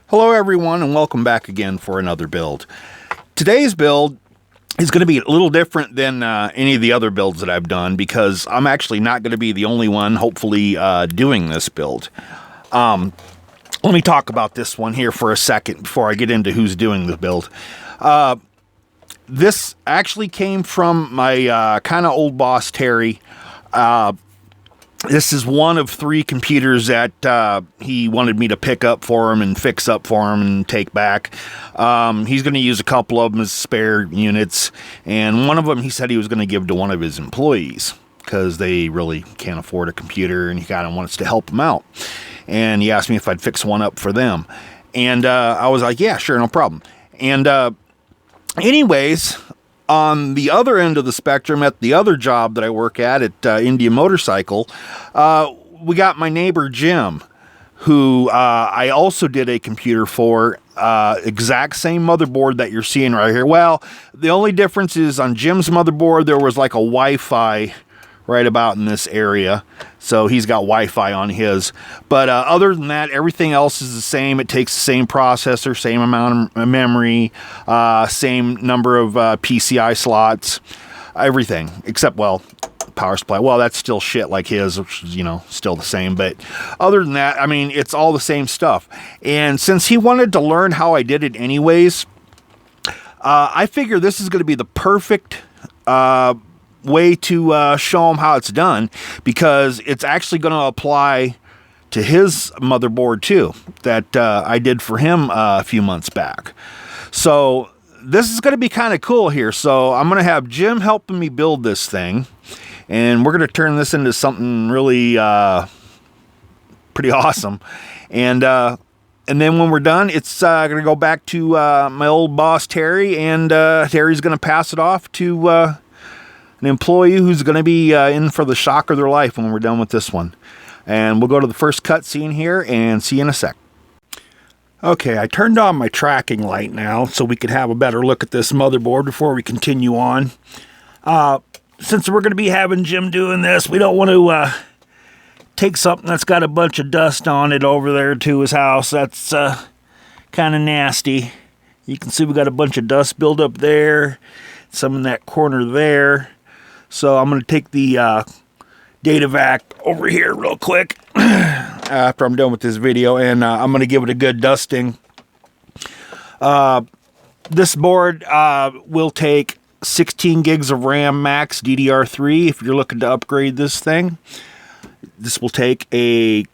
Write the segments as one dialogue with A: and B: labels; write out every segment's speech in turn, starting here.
A: Hello everyone, and welcome back again for another build. Today's build is going to be a little different than any of the other builds that I've done, because I'm actually not going to be the only one, hopefully, doing this build. Let me talk about this one here for a second before I get into who's doing the build. This actually came from my kind of old boss, Terry. This is one of 3 computers that he wanted me to pick up for him and fix up for him and take back. He's going to use a couple of them as spare units, and one of them he said he was going to give to one of his employees because they really can't afford a computer, and he kind of wants to help them out. And he asked me if I'd fix one up for them, and I was like, yeah, sure, no problem. And anyways, on the other end of the spectrum, at the other job that I work at India Motorcycle, we got my neighbor Jim, who I also did a computer for, exact same motherboard that you're seeing right here. Well, the only difference is on Jim's motherboard, there was like a Wi-Fi right about in this area. So he's got Wi-Fi on his. But other than that, everything else is the same. It takes the same processor, same amount of memory, same number of PCI slots, everything. Except, well, power supply. Well, that's still shit like his, which is, still the same. But other than that, I mean, it's all the same stuff. And since he wanted to learn how I did it anyways, I figure this is going to be the perfect way to show him how it's done, because it's actually going to apply to his motherboard too, that I did for him a few months back. So this is going to be kind of cool here. So I'm going to have Jim helping me build this thing, and we're going to turn this into something really pretty awesome. And then when we're done, it's going to go back to my old boss Terry, and Terry's going to pass it off to an employee who's going to be in for the shock of their life when we're done with this one. And we'll go to the first cutscene here and see you in a sec. Okay, I turned on my tracking light now so we could have a better look at this motherboard before we continue on. Since we're going to be having Jim doing this, we don't want to take something that's got a bunch of dust on it over there to his house. That's kind of nasty. You can see we got a bunch of dust build up there, some in that corner there. So I'm going to take the data vac over here real quick after I'm done with this video, and I'm going to give it a good dusting. This board will take 16 gigs of RAM max DDR3 if you're looking to upgrade this thing. This will take a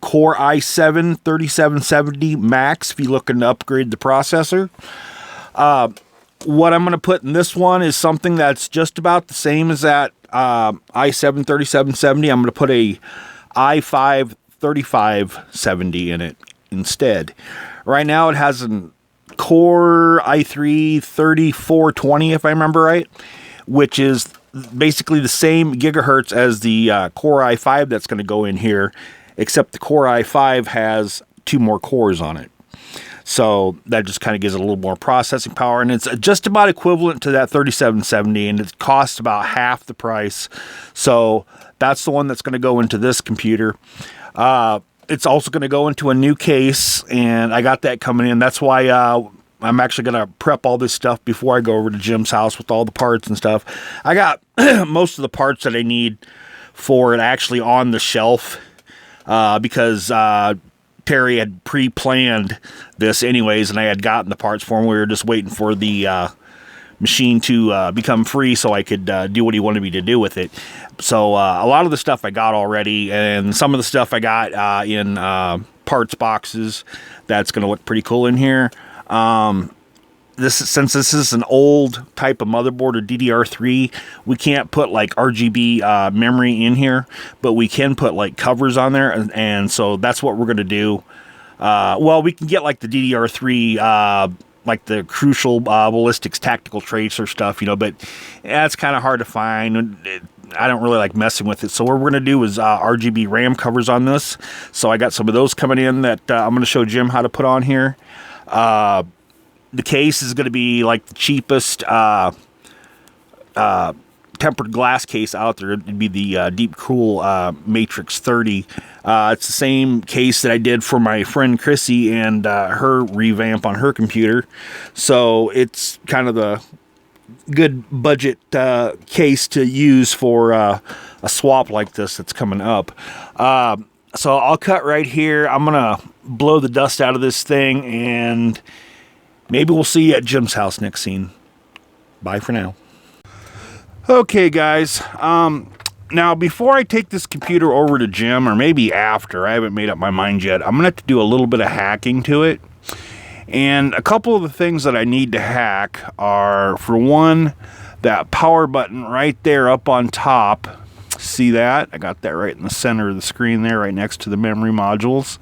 A: Core i7 3770 max if you're looking to upgrade the processor. What I'm going to put in this one is something that's just about the same as that i7 3770. I'm going to put a i5 3570 in it instead. Right now it has a Core i3 3420, if I remember right, which is basically the same gigahertz as the Core i5 that's going to go in here, except the Core i5 has 2 more cores on it. So that just kind of gives it a little more processing power, and it's just about equivalent to that 3770, and it costs about half the price. So that's the one that's going to go into this computer. It's also going to go into a new case, and I got that coming in. That's why I'm actually going to prep all this stuff before I go over to Jim's house with all the parts and stuff. I got most of the parts that I need for it actually on the shelf, because Terry had pre-planned this anyways, and I had gotten the parts for him. We were just waiting for the machine to become free so I could do what he wanted me to do with it. So a lot of the stuff I got already, and some of the stuff I got in parts boxes. That's going to look pretty cool in here. Since this is an old type of motherboard, or DDR3, we can't put like RGB memory in here, but we can put like covers on there, and so that's what we're going to do. Well, we can get like the DDR3, like the Crucial Ballistics Tactical Tracer stuff, but that's kind of hard to find. I don't really like messing with it. So what we're going to do is RGB RAM covers on this. So I got some of those coming in that I'm going to show Jim how to put on here. The case is going to be like the cheapest tempered glass case out there. It'd be the DeepCool MATREXX 30. It's the same case that I did for my friend Chrissy and her revamp on her computer. So it's kind of the good budget case to use for a swap like this that's coming up. So I'll cut right here. I'm gonna blow the dust out of this thing, and maybe we'll see you at Jim's house next scene. Bye for now. Okay, guys. Now, before I take this computer over to Jim, or maybe after, I haven't made up my mind yet, I'm gonna have to do a little bit of hacking to it. And a couple of the things that I need to hack are, for one, that power button right there up on top. See that? I got that right in the center of the screen there, right next to the memory modules.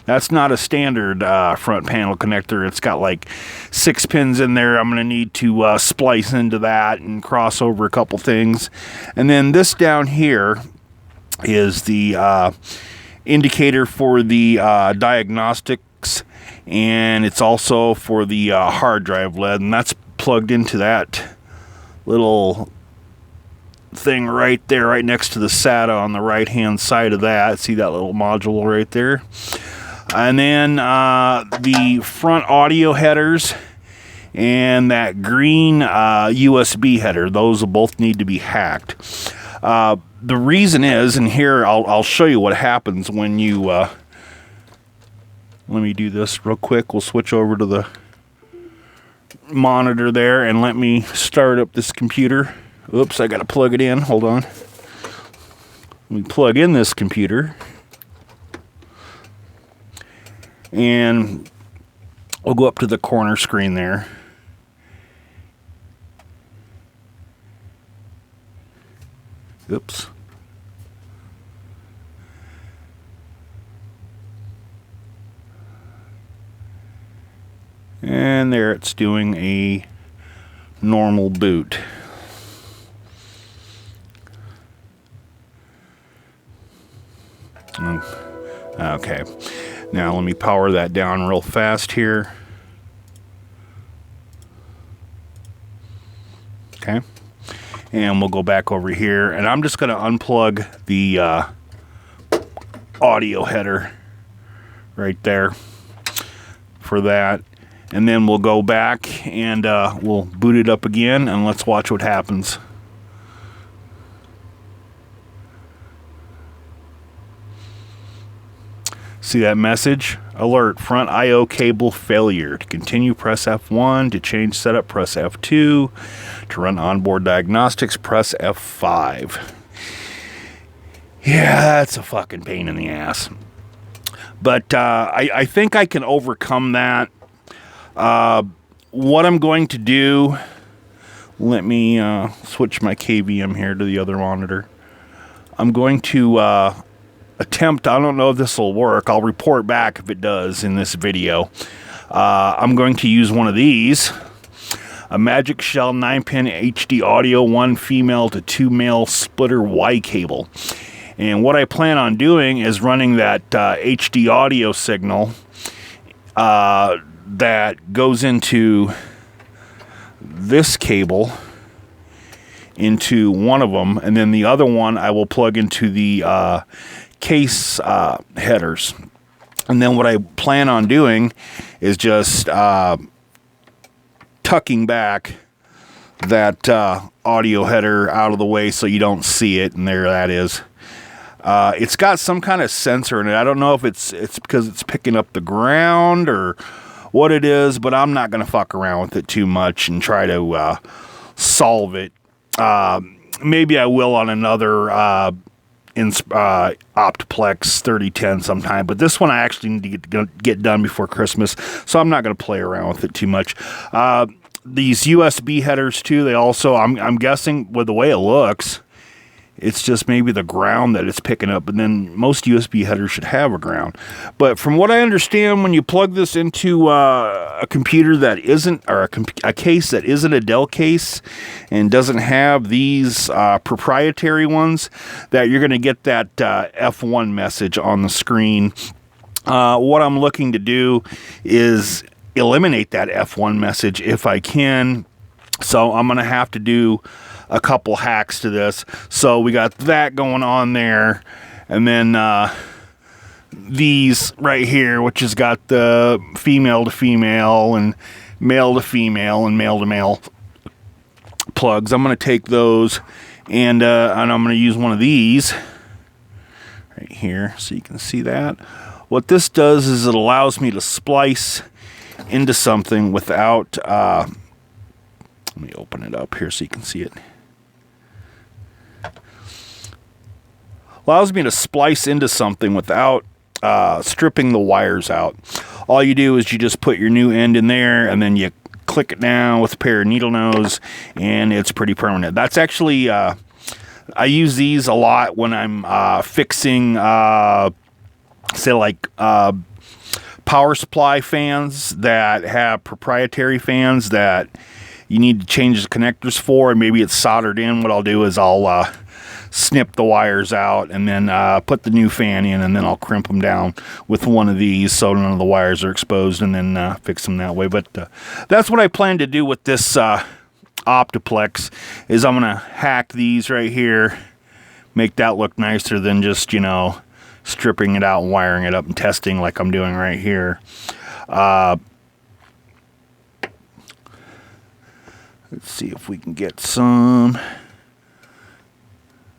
A: That's not a standard front panel connector. It's got like 6 pins in there. I'm going to need to splice into that and cross over a couple things. And then this down here is the indicator for the diagnostics, and it's also for the hard drive LED, and that's plugged into that little thing right there, right next to the SATA on the right hand side of that. See that little module right there? And then the front audio headers and that green USB header, those will both need to be hacked. The reason is, and here I'll show you what happens when you let me do this real quick. We'll switch over to the monitor there, and let me start up this computer. Oops, I gotta plug it in. Hold on. Let me plug in this computer, and we'll go up to the corner screen there. Oops. And there it's doing a normal boot. Okay, now let me power that down real fast here. Okay, and we'll go back over here, and I'm just going to unplug the audio header right there for that, and then we'll go back and we'll boot it up again, and let's watch what happens. See that message? Alert, front I/O cable failure. To continue, press F1. To change setup, press F2. To run onboard diagnostics, press F5. Yeah, that's a fucking pain in the ass. But I think I can overcome that. What I'm going to do, let me switch my KVM here to the other monitor. I'm going to attempt, I don't know if this will work, I'll report back if it does in this video. I'm going to use one of these, a Magic Shell 9-pin HD audio 1 female to 2 male splitter Y cable. And what I plan on doing is running that HD audio signal that goes into this cable into one of them, and then the other one I will plug into the case headers. And then what I plan on doing is just tucking back that audio header out of the way so you don't see it, and there that is. It's got some kind of sensor in it. I don't know if it's because it's picking up the ground or what it is, but I'm not going to fuck around with it too much and try to solve it. Maybe I will on another OptiPlex 3010 sometime, but this one I actually need to get done before Christmas, so I'm not going to play around with it too much. These USB headers too, they also, I'm guessing with the way it looks, it's just maybe the ground that it's picking up, and then most USB headers should have a ground. But from what I understand, when you plug this into a computer that isn't, or a case that isn't a Dell case and doesn't have these proprietary ones, that you're going to get that F1 message on the screen. What I'm looking to do is eliminate that F1 message if I can. So I'm going to have to do a couple hacks to this. So we got that going on there, and then these right here, which has got the female to female and male to female and male to male plugs. I'm going to take those and I'm going to use one of these right here so you can see that. What this does is it allows me to splice into something without let me open it up here so you can see it. Allows me to splice into something without stripping the wires out. All you do is you just put your new end in there, and then you click it down with a pair of needle nose, and it's pretty permanent. That's actually I use these a lot when I'm fixing say like power supply fans that have proprietary fans that you need to change the connectors for, and maybe it's soldered in. What I'll do is I'll snip the wires out and then put the new fan in, and then I'll crimp them down with one of these so none of the wires are exposed, and then fix them that way. But that's what I plan to do with this OptiPlex, is I'm going to hack these right here, make that look nicer than just, you know, stripping it out and wiring it up and testing like I'm doing right here. Let's see if we can get some.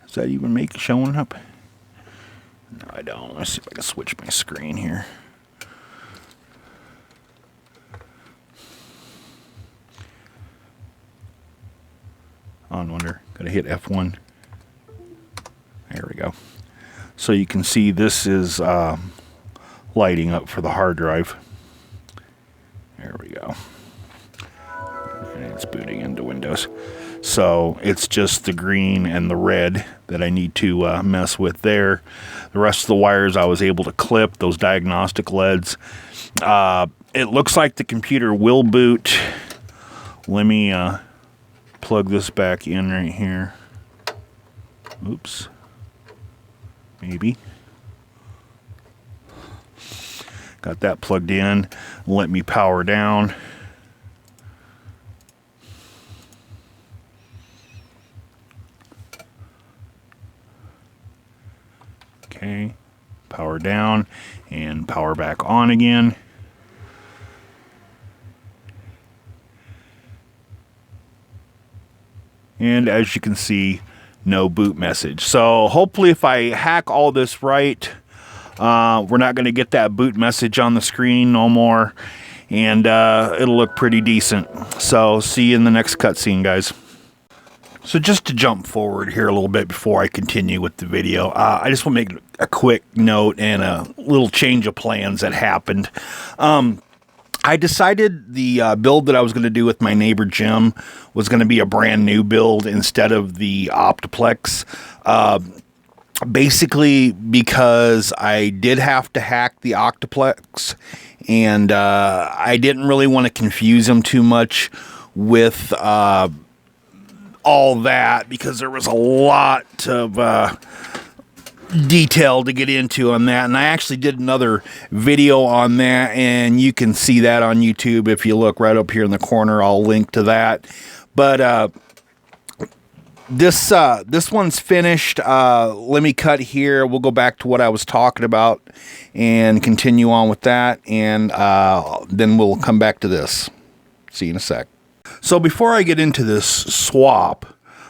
A: Is that even showing up? No, I don't. Let's see if I can switch my screen here. Oh, no wonder. Gotta hit F1. There we go. So you can see this is lighting up for the hard drive. There we go. And it's booting into Windows. So it's just the green and the red that I need to mess with there. The rest of the wires I was able to clip, those diagnostic LEDs. It looks like the computer will boot. Let me plug this back in right here. Oops. Maybe. Got that plugged in. Let me power down. Okay, power down and power back on again. And as you can see, no boot message. So hopefully if I hack all this right, we're not going to get that boot message on the screen no more. And it'll look pretty decent. So see you in the next cutscene, guys. So just to jump forward here a little bit before I continue with the video, I just want to make a quick note and a little change of plans that happened. I decided the build that I was going to do with my neighbor Jim was going to be a brand new build instead of the OptiPlex. Basically because I did have to hack the OptiPlex, and I didn't really want to confuse him too much with all that, because there was a lot of detail to get into on that, and I actually did another video on that, and you can see that on YouTube if you look right up here in the corner. I'll link to that. But this one's finished. Let me cut here. We'll go back to what I was talking about and continue on with that, and then we'll come back to this. See you in a sec. So before I get into this swap,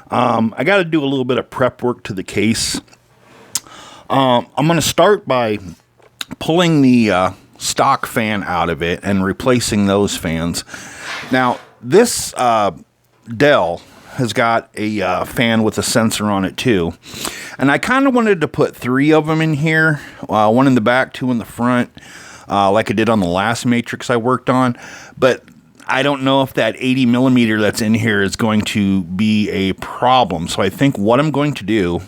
A: I got to do a little bit of prep work to the case. I'm going to start by pulling the stock fan out of it and replacing those fans. Now, this Dell has got a fan with a sensor on it too. And I kind of wanted to put 3 of them in here. One in the back, 2 in the front, like I did on the last MATREXX I worked on. But I don't know if that 80 millimeter that's in here is going to be a problem. So I think what I'm going to do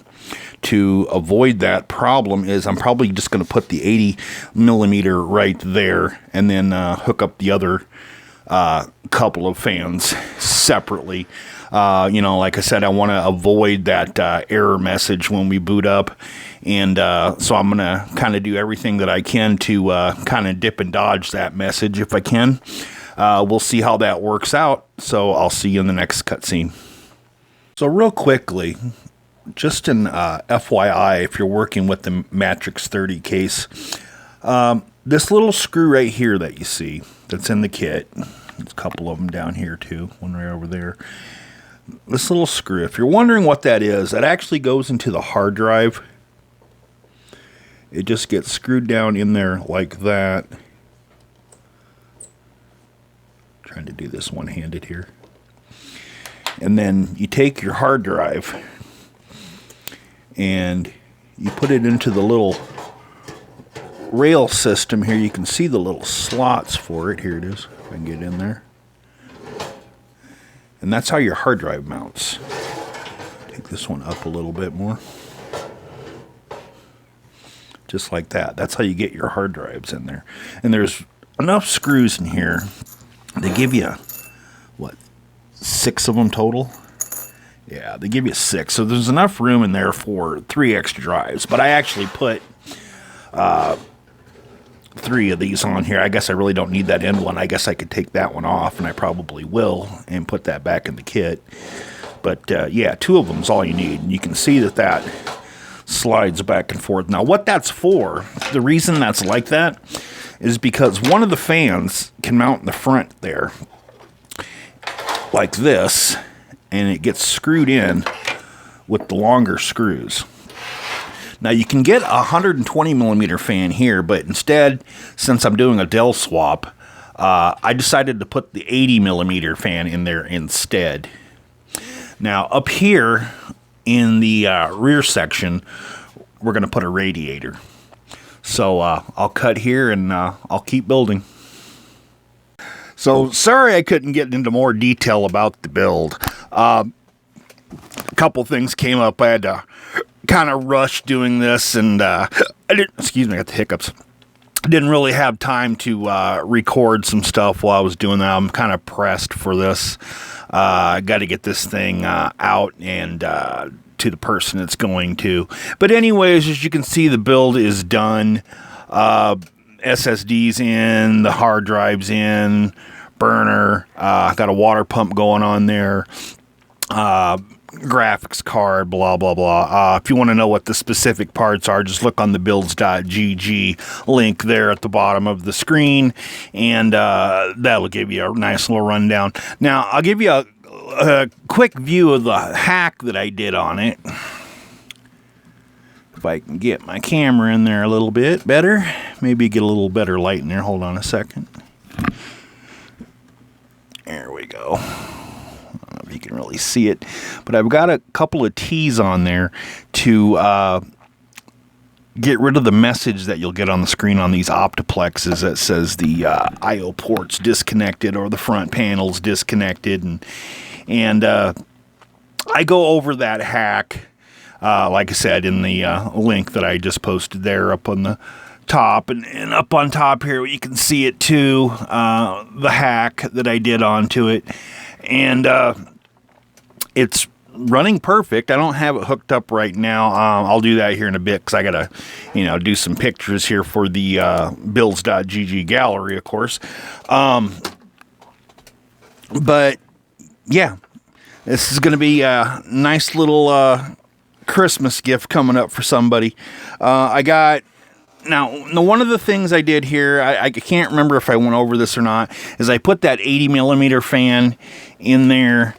A: to avoid that problem is I'm probably just going to put the 80 millimeter right there, and then hook up the other couple of fans separately. You know, like I said, I want to avoid that error message when we boot up. And so I'm going to kind of do everything that I can to kind of dip and dodge that message if I can. We'll see how that works out. So I'll see you in the next cutscene. So real quickly, just an FYI, if you're working with the MATREXX 30 case, this little screw right here that you see that's in the kit, there's a couple of them down here too, one right over there. This little screw, if you're wondering what that is, that actually goes into the hard drive. It just gets screwed down in there like that. Trying to do this one-handed here. And then you take your hard drive and you put it into the little rail system here. You can see the little slots for it. Here it is. If I can get in there. And that's how your hard drive mounts. Take this one up a little bit more. Just like that. That's how you get your hard drives in there. And there's enough screws in here to give you, what, 6 of them total? Yeah, they give you 6. So there's enough room in there for 3 extra drives. But I actually put 3 of these on here. I guess I really don't need that end one. I guess I could take that one off, and I probably will, and put that back in the kit. But yeah, 2 of them is all you need. And you can see that that slides back and forth. Now, what that's for, the reason that's like that, is because one of the fans can mount in the front there, like this, and it gets screwed in with the longer screws. Now, you can get a 120 millimeter fan here, but instead, since I'm doing a Dell swap, I decided to put the 80 millimeter fan in there instead. Now, up here in the rear section, we're going to put a radiator. So I'll cut here and I'll keep building. So sorry I couldn't get into more detail about the build. A couple things came up. I had to kind of rush doing this, and I got the hiccups. I didn't really have time to record some stuff while I was doing that. I'm kind of pressed for this. I got to get this thing out and to the person it's going to. But anyways, as you can see, the build is done. SSD's in, the hard drive's in, burner, got a water pump going on there, graphics card, blah, blah, blah. If you want to know what the specific parts are, just look on the builds.gg link there at the bottom of the screen, and that'll give you a nice little rundown. Now, I'll give you a quick view of the hack that I did on it. If I can get my camera in there a little bit better, maybe get a little better light in there. Hold on a second. There we go. I don't know if you can really see it, but I've got a couple of T's on there to get rid of the message that you'll get on the screen on these OptiPlexes that says the I/O port's disconnected or the front panel's disconnected, and I go over that hack, like I said, in the link that I just posted there up on the top, and up on top here you can see it too, the hack that I did onto it, and it's running perfect. I don't have it hooked up right now. I'll do that here in a bit because I gotta, do some pictures here for the builds.gg gallery, of course. But yeah, this is gonna be a nice little Christmas gift coming up for somebody. Now, one of the things I did here, I can't remember if I went over this or not, is I put that 80 millimeter fan in there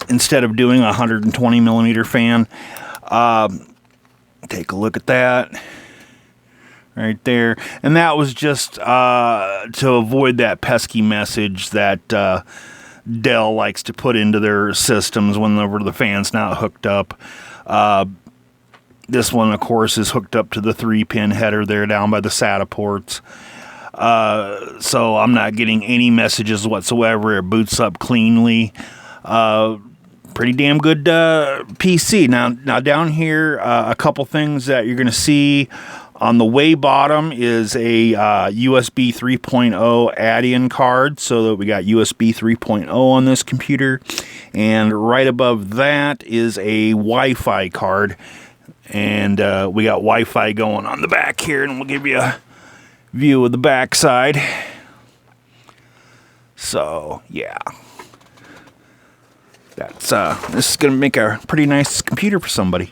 A: instead of doing a 120 millimeter fan. Take a look at that right there. And that was just to avoid that pesky message that Dell likes to put into their systems whenever the fan's not hooked up. This one, of course, is hooked up to the 3-pin header there down by the SATA ports. So I'm not getting any messages whatsoever. It boots up cleanly. Pretty damn good PC. Now down here, a couple things that you're going to see. On the way bottom is a USB 3.0 add-in card, so that we got USB 3.0 on this computer. And right above that is a Wi-Fi card. And we got Wi-Fi going on the back here, and we'll give you a view of the back side. So, yeah. That's this is going to make a pretty nice computer for somebody.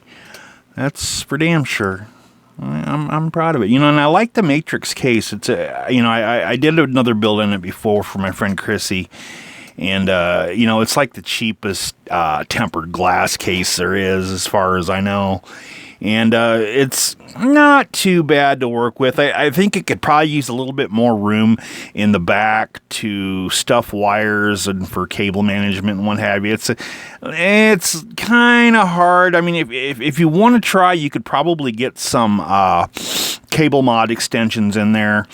A: That's for damn sure. I'm proud of it. You know, and I like the MATREXX case. It's a, you know, I did another build in it before for my friend Chrissy. And, you know, it's like the cheapest tempered glass case there is, as far as I know. And it's not too bad to work with. I think it could probably use a little bit more room in the back to stuff wires and for cable management and what have you. It's kind of hard. I mean, if you want to try, you could probably get some cable mod extensions in there.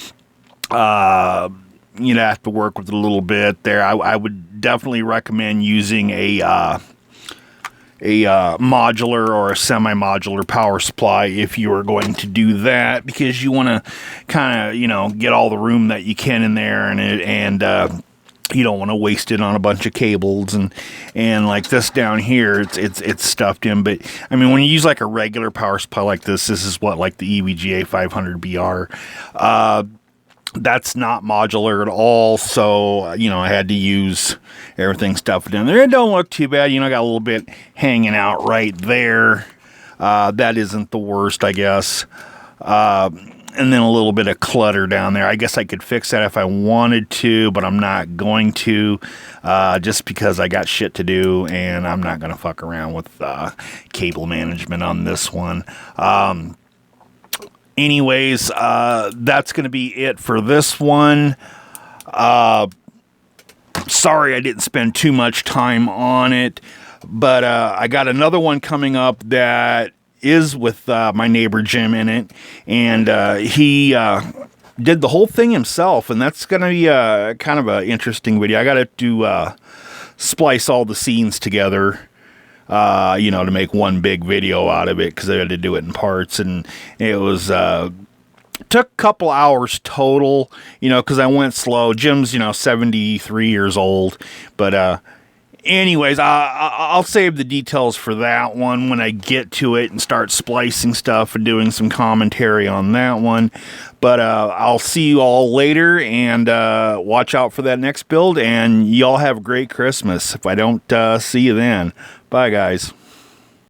A: You'd have to work with it a little bit there. I would definitely recommend using a modular or a semi-modular power supply if you are going to do that, because you want to kind of, you know, get all the room that you can in there, and you don't want to waste it on a bunch of cables and like this down here, it's stuffed in. But I mean, when you use like a regular power supply like this is what, like the EVGA 500BR, that's not modular at all, so, you know, I had to use everything stuffed in there. It don't look too bad, you know, I got a little bit hanging out right there. That isn't the worst, I guess. And then a little bit of clutter down there. I guess I could fix that if I wanted to, but I'm not going to, just because I got shit to do, and I'm not going to fuck around with cable management on this one. Anyways, that's going to be it for this one. Sorry I didn't spend too much time on it, but I got another one coming up that is with my neighbor Jim in it, and he did the whole thing himself, and that's going to be kind of an interesting video. I got to do splice all the scenes together, you know, to make one big video out of it, because I had to do it in parts, and it was took a couple hours total, you know, because I went slow. Jim's, you know, 73 years old, but anyways, I'll save the details for that one when I get to it and start splicing stuff and doing some commentary on that one. But I'll see you all later, and watch out for that next build, and y'all have a great Christmas if I don't see you then. Bye, guys.